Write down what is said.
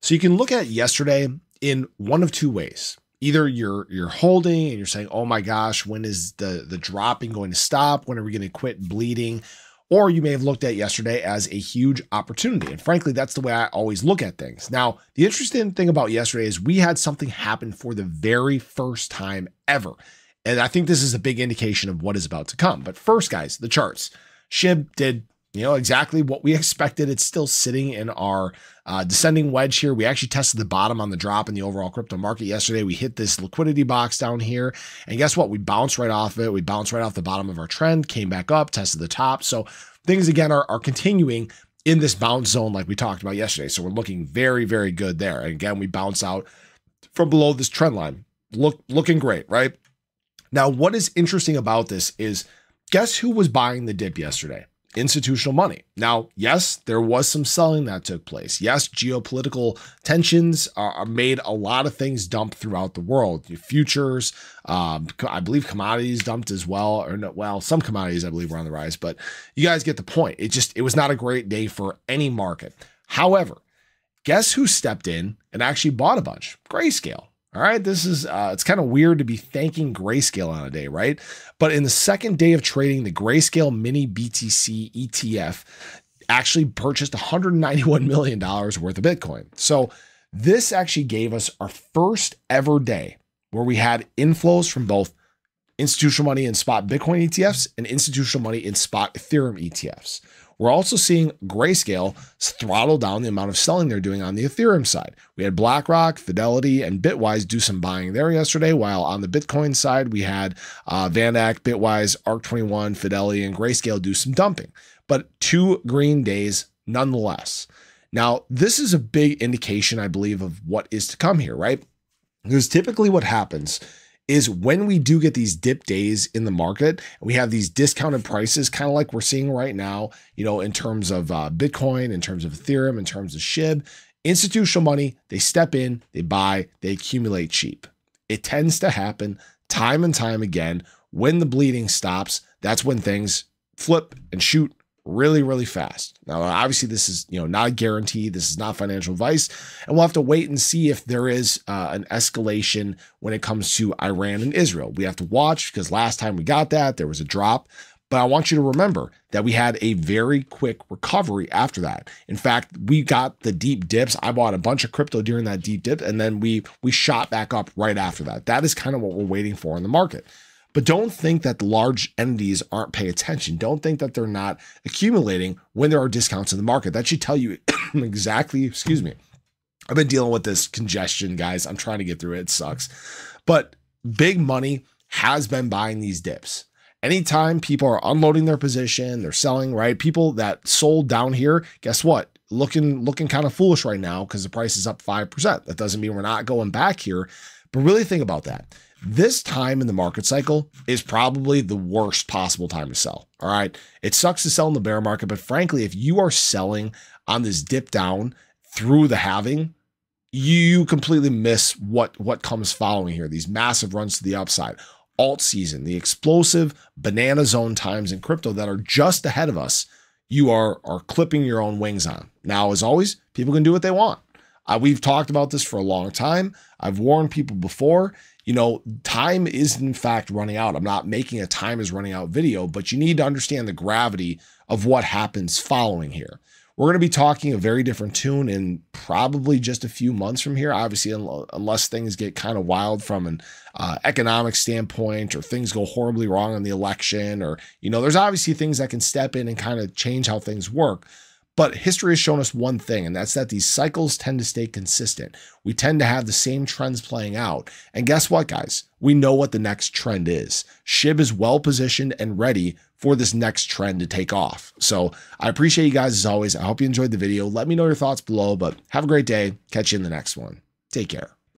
So you can look at yesterday in one of two ways. Either you're holding and you're saying, oh my gosh, when is the dropping going to stop? When are we going to quit bleeding? Or you may have looked at yesterday as a huge opportunity. And frankly, that's the way I always look at things. Now, the interesting thing about yesterday is we had something happen for the very first time ever. And I think this is a big indication of what is about to come. But first, guys, the charts. SHIB did, exactly what we expected. It's still sitting in our descending wedge here. We actually tested the bottom on the drop in the overall crypto market yesterday. We hit this liquidity box down here. And guess what? We bounced right off it. We bounced right off the bottom of our trend, came back up, tested the top. So things, again, are continuing in this bounce zone like we talked about yesterday. So we're looking very, very good there. And again, we bounce out from below this trend line. Looking great, right? Now, what is interesting about this is, guess who was buying the dip yesterday? Institutional money. Now, yes, there was some selling that took place. Yes, geopolitical tensions are made a lot of things dump throughout the world. Your futures, I believe commodities dumped as well, or no, well, some commodities I believe were on the rise, but you guys get the point. It was not a great day for any market. However, guess who stepped in and actually bought a bunch? Grayscale. All right, this is, it's kind of weird to be thanking Grayscale on a day, right? But in the second day of trading, the Grayscale Mini BTC ETF actually purchased $191 million worth of Bitcoin. So this actually gave us our first ever day where we had inflows from both institutional money in spot Bitcoin ETFs and institutional money in spot Ethereum ETFs. We're also seeing Grayscale throttle down the amount of selling they're doing on the Ethereum side. We had BlackRock, Fidelity, and Bitwise do some buying there yesterday, while on the Bitcoin side, we had VanEck, Bitwise, ARC21, Fidelity, and Grayscale do some dumping. But 2 green days nonetheless. Now, this is a big indication, I believe, of what is to come here, right? Because typically what happens is when we do get these dip days in the market, we have these discounted prices, kind of like we're seeing right now, in terms of Bitcoin, in terms of Ethereum, in terms of SHIB, institutional money, they step in, they buy, they accumulate cheap. It tends to happen time and time again. When the bleeding stops, that's when things flip and shoot really, really fast. Now, obviously, this is not a guarantee. This is not financial advice, and we'll have to wait and see if there is an escalation when it comes to Iran and Israel. We have to watch, because last time we got that, there was a drop. But I want you to remember that we had a very quick recovery after that. In fact, we got the deep dips. I bought a bunch of crypto during that deep dip, and then we shot back up right after that. That is kind of what we're waiting for in the market. But don't think that the large entities aren't paying attention. Don't think that they're not accumulating when there are discounts in the market. That should tell you exactly, excuse me. I've been dealing with this congestion, guys. I'm trying to get through it. It sucks. But big money has been buying these dips. Anytime people are unloading their position, they're selling, right? People that sold down here, guess what? Looking kind of foolish right now because the price is up 5%. That doesn't mean we're not going back here. But really think about that. This time in the market cycle is probably the worst possible time to sell. All right. It sucks to sell in the bear market, but frankly, if you are selling on this dip down through the halving, you completely miss what comes following here. These massive runs to the upside, alt season, the explosive banana zone times in crypto that are just ahead of us. You are clipping your own wings on. Now, as always, people can do what they want. We've talked about this for a long time. I've warned people before. Time is in fact running out. I'm not making a time is running out video, but you need to understand the gravity of what happens following here. We're going to be talking a very different tune in probably just a few months from here. Obviously, unless things get kind of wild from an economic standpoint, or things go horribly wrong in the election, or, there's obviously things that can step in and kind of change how things work. But history has shown us one thing, and that's that these cycles tend to stay consistent. We tend to have the same trends playing out. And guess what, guys? We know what the next trend is. SHIB is well positioned and ready for this next trend to take off. So I appreciate you guys as always. I hope you enjoyed the video. Let me know your thoughts below, but have a great day. Catch you in the next one. Take care.